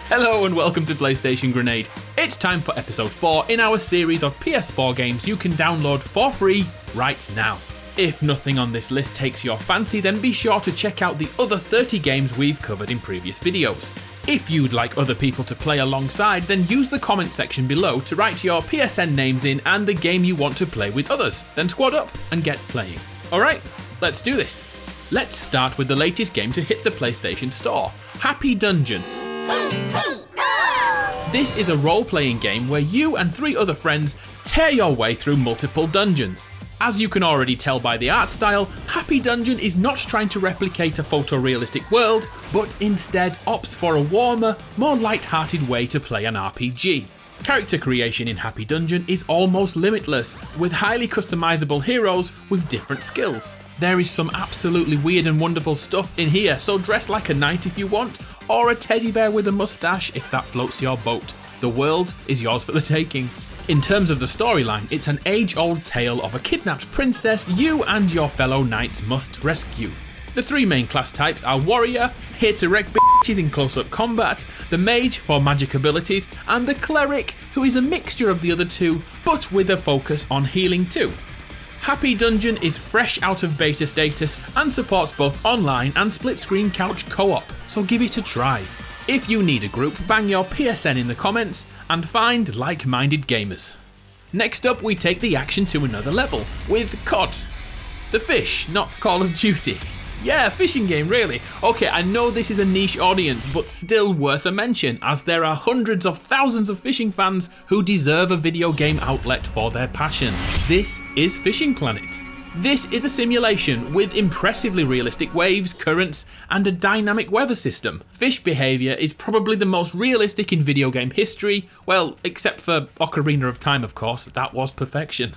Hello and welcome to PlayStationGrenade. It's time for episode 4 in our series of PS4 games you can download for free right now. If nothing on this list takes your fancy, then be sure to check out the other 30 games we've covered in previous videos. If you'd like other people to play alongside, then use the comment section below to write your PSN names in and the game you want to play with others, then squad up and get playing. Alright, let's do this. Let's start with the latest game to hit the PlayStation Store, Happy Dungeon. This is a role-playing game where you and 3 other friends tear your way through multiple dungeons. As you can already tell by the art style, Happy Dungeon is not trying to replicate a photorealistic world, but instead opts for a warmer, more light-hearted way to play an RPG. Character creation in Happy Dungeon is almost limitless, with highly customizable heroes with different skills. There is some absolutely weird and wonderful stuff in here, so dress like a knight if you want, or a teddy bear with a mustache if that floats your boat. The world is yours for the taking. In terms of the storyline, it's an age-old tale of a kidnapped princess you and your fellow knights must rescue. The 3 main class types are Warrior, here to wreck bitches in close-up combat, the Mage for magic abilities, and the Cleric, who is a mixture of the other 2, but with a focus on healing too. Happy Dungeon is fresh out of beta status and supports both online and split-screen couch co-op, so give it a try. If you need a group, bang your PSN in the comments and find like-minded gamers. Next up, we take the action to another level with COD. The fish, not Call of Duty. Yeah, fishing game really. Okay, I know this is a niche audience, but still worth a mention, as there are hundreds of thousands of fishing fans who deserve a video game outlet for their passion. This is Fishing Planet. This is a simulation with impressively realistic waves, currents, and a dynamic weather system. Fish behaviour is probably the most realistic in video game history, well, except for Ocarina of Time of course, that was perfection.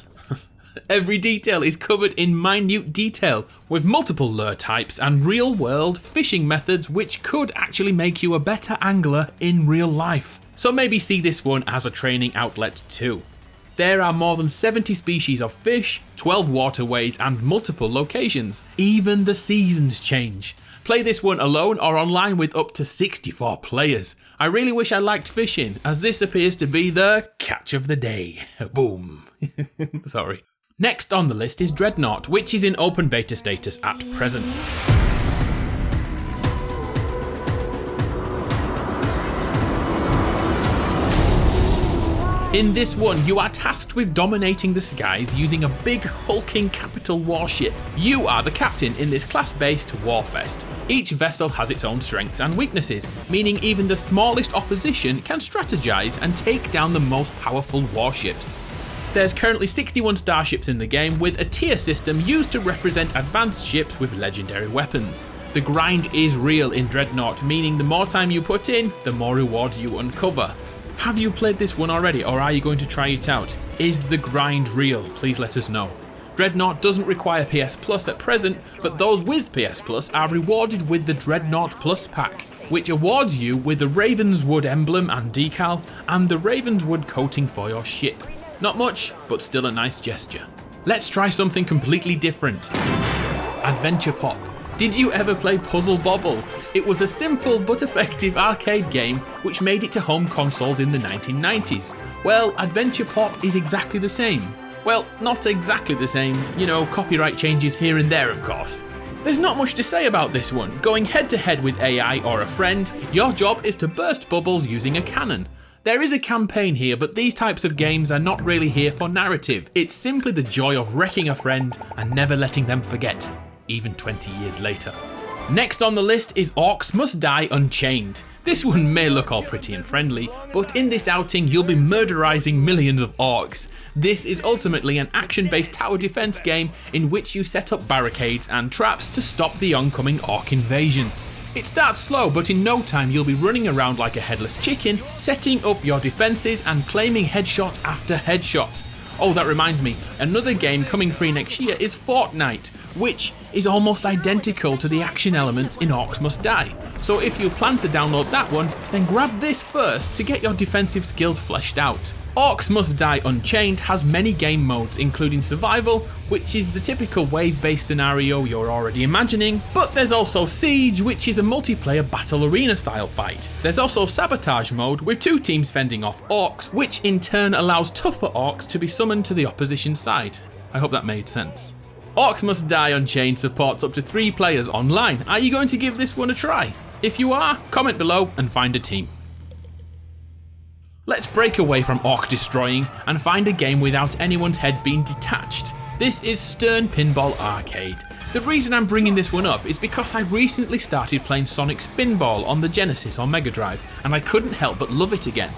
Every detail is covered in minute detail, with multiple lure types and real-world fishing methods which could actually make you a better angler in real life. So maybe see this one as a training outlet too. There are more than 70 species of fish, 12 waterways and multiple locations. Even the seasons change. Play this one alone or online with up to 64 players. I really wish I liked fishing, as this appears to be the catch of the day. Boom. Sorry. Next on the list is Dreadnought, which is in open beta status at present. In this one, you are tasked with dominating the skies using a big hulking capital warship. You are the captain in this class-based warfest. Each vessel has its own strengths and weaknesses, meaning even the smallest opposition can strategize and take down the most powerful warships. There's currently 61 starships in the game, with a tier system used to represent advanced ships with legendary weapons. The grind is real in Dreadnought, meaning the more time you put in, the more rewards you uncover. Have you played this one already, or are you going to try it out? Is the grind real? Please let us know. Dreadnought doesn't require PS Plus at present, but those with PS Plus are rewarded with the Dreadnought Plus pack, which awards you with the Ravenswood emblem and decal, and the Ravenswood coating for your ship. Not much, but still a nice gesture. Let's try something completely different. Adventure Pop. Did you ever play Puzzle Bobble? It was a simple but effective arcade game which made it to home consoles in the 1990s. Well, Adventure Pop is exactly the same. Well, not exactly the same, you know, copyright changes here and there of course. There's not much to say about this one. Going head to head with AI or a friend, your job is to burst bubbles using a cannon. There is a campaign here, but these types of games are not really here for narrative. It's simply the joy of wrecking a friend and never letting them forget, even 20 years later. Next on the list is Orcs Must Die Unchained. This one may look all pretty and friendly, but in this outing you'll be murderizing millions of orcs. This is ultimately an action-based tower defense game in which you set up barricades and traps to stop the oncoming orc invasion. It starts slow, but in no time you'll be running around like a headless chicken, setting up your defenses and claiming headshot after headshot. Oh, that reminds me, another game coming free next year is Fortnite, which is almost identical to the action elements in Orcs Must Die. So if you plan to download that one, then grab this first to get your defensive skills fleshed out. Orcs Must Die Unchained has many game modes, including survival, which is the typical wave-based scenario you're already imagining, but there's also Siege, which is a multiplayer battle arena style fight. There's also Sabotage mode, with 2 teams fending off orcs, which in turn allows tougher orcs to be summoned to the opposition side. I hope that made sense. Orcs Must Die Unchained supports up to 3 players online. Are you going to give this one a try? If you are, comment below and find a team. Let's break away from orc destroying and find a game without anyone's head being detached. This is Stern Pinball Arcade. The reason I'm bringing this one up is because I recently started playing Sonic Spinball on the Genesis or Mega Drive, and I couldn't help but love it again.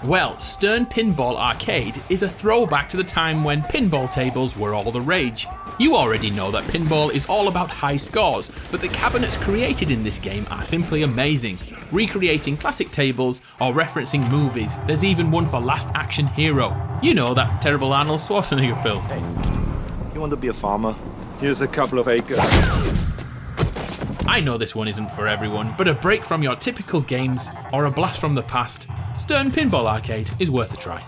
Well, Stern Pinball Arcade is a throwback to the time when pinball tables were all the rage. You already know that pinball is all about high scores, but the cabinets created in this game are simply amazing. Recreating classic tables or referencing movies, there's even one for Last Action Hero. You know, that terrible Arnold Schwarzenegger film. Hey, you want to be a farmer? Here's a couple of acres. I know this one isn't for everyone, but a break from your typical games or a blast from the past, Stern Pinball Arcade is worth a try.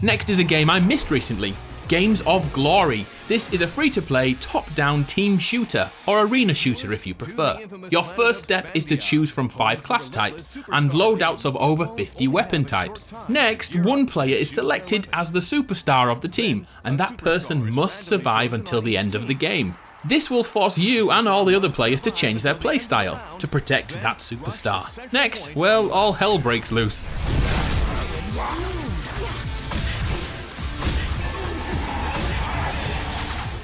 Next is a game I missed recently, Games of Glory. This is a free-to-play, top-down team shooter, or arena shooter if you prefer. Your first step is to choose from 5 class types, and loadouts of over 50 weapon types. Next, one player is selected as the superstar of the team, and that person must survive until the end of the game. This will force you and all the other players to change their playstyle, to protect that superstar. Next, well, all hell breaks loose.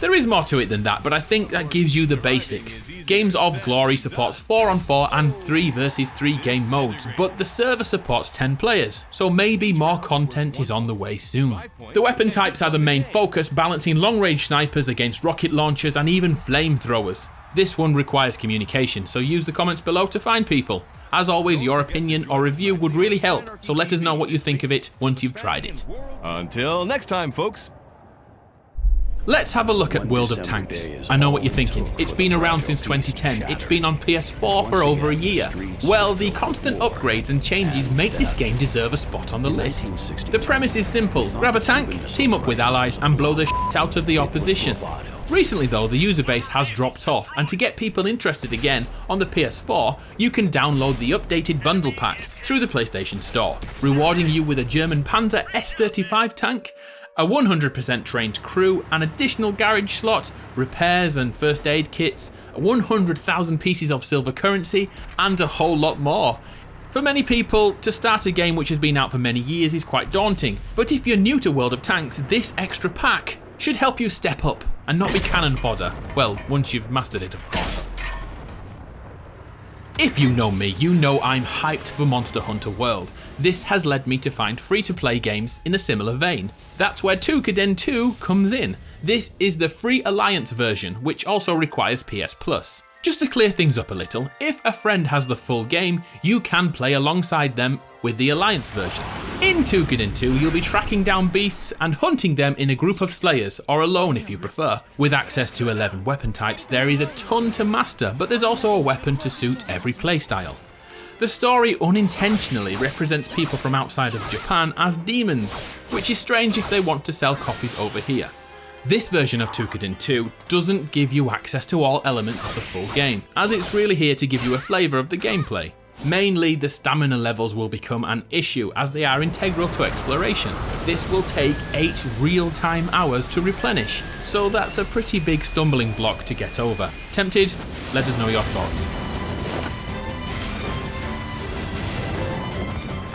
There is more to it than that, but I think that gives you the basics. Games of Glory supports 4-on-4 and 3 versus 3 game modes, but the server supports 10 players, so maybe more content is on the way soon. The weapon types are the main focus, balancing long-range snipers against rocket launchers and even flamethrowers. This one requires communication, so use the comments below to find people. As always, your opinion or review would really help, so let us know what you think of it once you've tried it. Until next time, folks. Let's have a look at World of Tanks. I know what you're thinking. It's been around since 2010. It's been on PS4 for over a year. Well, the constant upgrades and changes make this game deserve a spot on the list. The premise is simple. Grab a tank, team up with allies, and blow the shit out of the opposition. Recently though, the user base has dropped off, and to get people interested again, on the PS4, you can download the updated bundle pack through the PlayStation Store, rewarding you with a German Panzer S35 tank, a 100% trained crew, an additional garage slot, repairs and first aid kits, 100,000 pieces of silver currency, and a whole lot more. For many people, to start a game which has been out for many years is quite daunting, but if you're new to World of Tanks, this extra pack should help you step up and not be cannon fodder. Well, once you've mastered it, of course. If you know me, you know I'm hyped for Monster Hunter World. This has led me to find free-to-play games in a similar vein. That's where Toukiden 2 comes in. This is the free Alliance version, which also requires PS Plus. Just to clear things up a little, if a friend has the full game, you can play alongside them with the Alliance version. In Toukiden 2, you'll be tracking down beasts and hunting them in a group of slayers, or alone if you prefer. With access to 11 weapon types, there is a ton to master, but there's also a weapon to suit every playstyle. The story unintentionally represents people from outside of Japan as demons, which is strange if they want to sell copies over here. This version of Toukiden 2 doesn't give you access to all elements of the full game, as it's really here to give you a flavour of the gameplay. Mainly, the stamina levels will become an issue as they are integral to exploration. This will take 8 real-time hours to replenish, so that's a pretty big stumbling block to get over. Tempted? Let us know your thoughts.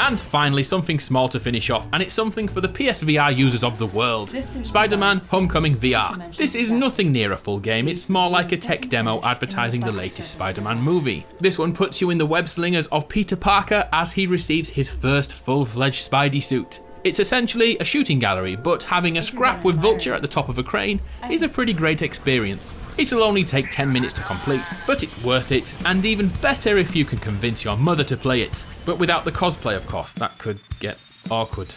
And finally, something small to finish off, and it's something for the PSVR users of the world. Spiderman Homecoming VR. This is nothing near a full game, it's more like a tech demo advertising the latest Spider-Man movie. This one puts you in the web slingers of Peter Parker as he receives his first full-fledged Spidey suit. It's essentially a shooting gallery, but having a scrap with Vulture at the top of a crane is a pretty great experience. It'll only take 10 minutes to complete, but it's worth it, and even better if you can convince your mother to play it. But without the cosplay, of course, that could get awkward.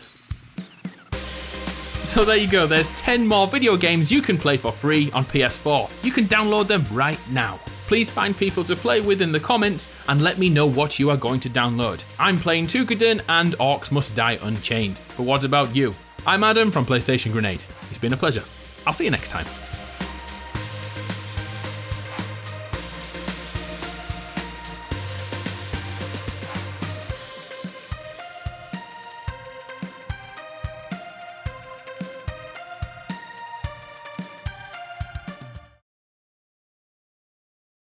So there you go, there's 10 more video games you can play for free on PS4. You can download them right now. Please find people to play with in the comments and let me know what you are going to download. I'm playing Toukiden and Orcs Must Die Unchained, but what about you? I'm Adam from PlayStation Grenade. It's been a pleasure. I'll see you next time.